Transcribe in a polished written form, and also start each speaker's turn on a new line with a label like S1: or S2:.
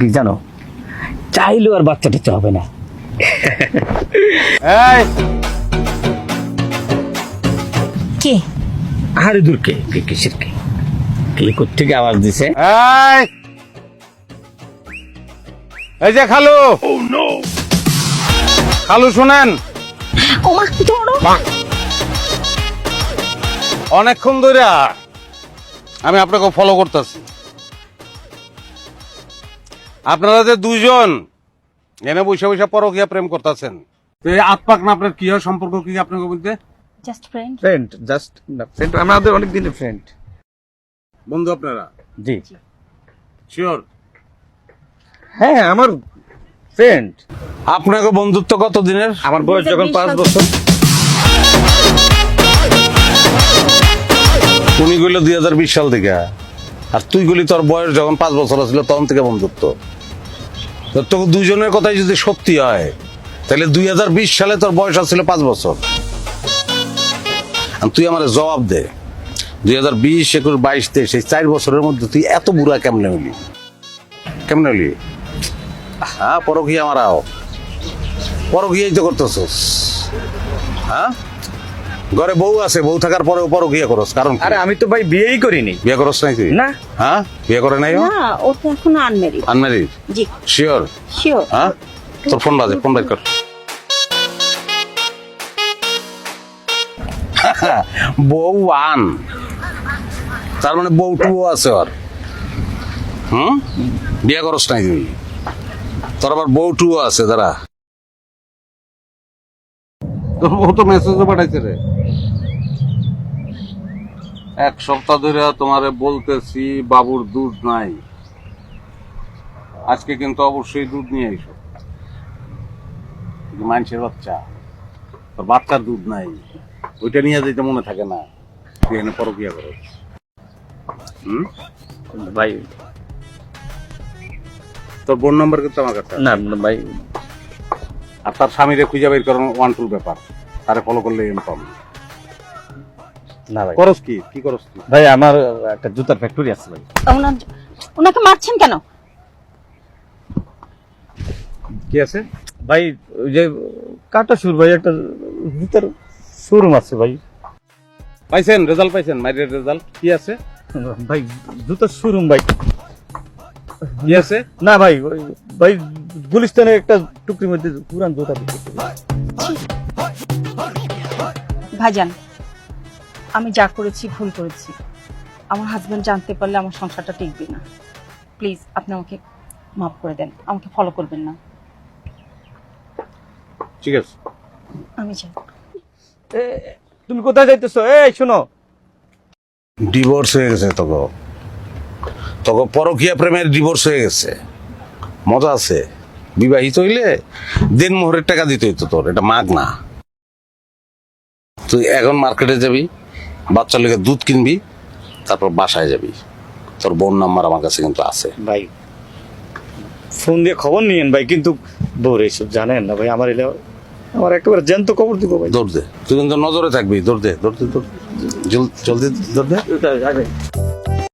S1: কি জানো, চাইলেও আর বাচ্চাটা হবে না।
S2: এই
S3: কে?
S1: আরে দূর, কে কে কিসের কে কে কোত্থেকে আওয়াজ দিছে?
S2: এই এই যে খালু, খালু শুনেন,
S3: ওমা ধরো।
S2: অনেকক্ষণ ধরে আমি আপনাকে ফলো করতেছি। আপনারা যে দুইজন এনে বৈশা বৈশা পরকীয়া প্রেম করতেছেন, আত্মাক না আপনার কি হয়, সম্পর্ক কি আপনাকে বলতে?
S3: Just friend.
S1: Friend, just friend, আমাদের অনেক দিনের ফ্রেন্ড।
S2: বন্ধু আপনারা?
S1: জি
S2: শিওর?
S1: হ্যাঁ, আমার ফ্রেন্ড।
S2: আপনাকে বন্ধুত্ব কত দিনের?
S1: আমার বয়স যখন 5 বছর।
S2: উনি গেল 2020 সাল থেকে, আর তুই গেলি তোর বয়স যখন 5 বছর ছিল তখন থেকে বন্ধুত্ব। তো দুইজনের কথাই যদি সত্যি হয় তাহলে 2020 সালে তোর বয়স ছিল 5 বছর। আর তুই আমার জবাব দে, 2020, 21, 22, 23 এই 4 বছরের মধ্যে তুই এত বুড়া কেমনে হলি? কেমনে হলি? হ্যাঁ, পরকীয়া মারাও, পরকীয়াই তো করতেছস। হ্যাঁ, ঘরে বউ আছে, বউ থাকার পরেও পরকীয়া করস, কারণ কি?
S1: আরে আমি তো ভাই বিয়েই করিনি।
S2: বিয়ে করস নাই তুই?
S1: না।
S2: হ্যাঁ, বিয়ে করে নাই?
S3: না, ও তো এখনো আনমেরিড।
S2: আনম্যারিড?
S3: জি
S2: শিওর?
S3: শিওর।
S2: হ্যাঁ, তোর ফোন বাজে, ফোন বাইর কর। বউ আন, তার মানে বউ টুও আছে ওর। বিয়ে করস নাই তুই, তোর আবার বউ টুও আছে। দাঁড়া, তোর বউ তো মেসেজও পাঠাইছে রে। 1 সপ্তাহ ধরে তোমারে বলতেছি বাবুর দুধ নাই, আজকে কিন্তু অবশ্যই দুধ নিয়ে আইসো। মানুষের বাচ্চা, তোর বাচ্চার দুধ নাই, ওইটা নিয়ে যেতে মনে থাকে না, তুই এনে পরকীয়া করো।
S1: ভাই
S2: তোর বোন নাম্বার কিন্তু আমার কাছে আছে।
S1: না ভাই,
S2: আর তার স্বামীরে খুঁজে বের করানো 1-2 ব্যাপার, তারে ফলো করলে ইনকাম।
S1: না ভাই,
S2: করস কি কি করস তুই?
S1: ভাই আমার একটা জুতার ফ্যাক্টরি আছে ভাই।
S3: ওনাকে মারছেন কেন?
S2: কি আছে
S1: ভাই ওই যে কাটা সুর ভাই, একটা জুতার শোরুম আছে ভাই।
S2: পাইছেন? রেজাল্ট পাইছেন? মাইরের রেজাল্ট কি আছে?
S1: ভাই জুতার শোরুম ভাই।
S2: কি আছে?
S1: না ভাই, ভাই গুলিস্তানে একটা টুকরির মধ্যে পুরান জুতা বিক্রি করি।
S3: ভাইজান, আমি যা করেছি ভুল করেছি। আমার হাজবেন্ড জানতে পারলে আমার সংসারটা টিকবে না। প্লিজ আপনি আমাকে মাফ করে দেন, আমাকে ফলো করবেন না।
S2: ঠিক আছে,
S3: আমি চাই।
S1: তুমি কোথায় যাইতেছো? এই শোনো,
S2: ডিভোর্স হয়ে গেছে তোকে, তোকে পরকীয়া প্রেমের ডিভোর্স হয়ে গেছে। মজা আছে? বিবাহিত হইলে দিন মোহরের টাকা দিতে হইতো তোর, এটা মাগ না। তুই এখন মার্কেটে যাবি, বাচ্চার লেগে দুধ কিনবি, তারপর বাসায় যাবি। তোর বোন নাম্বার আমার কাছে কিন্তু আছে।
S1: ভাই ফোন দিয়ে খবর নিয়েন ভাই, কিন্তু বউর এইসব জানেন না ভাই। আমার এলে আমার একেবারে জ্যান্ত খবর দিব ভাই।
S2: দৌড় দে, তুই কিন্তু নজরে থাকবি। দৌড় দে, দৌড় দে, দৌড় দে। জলদি দৌড় দে।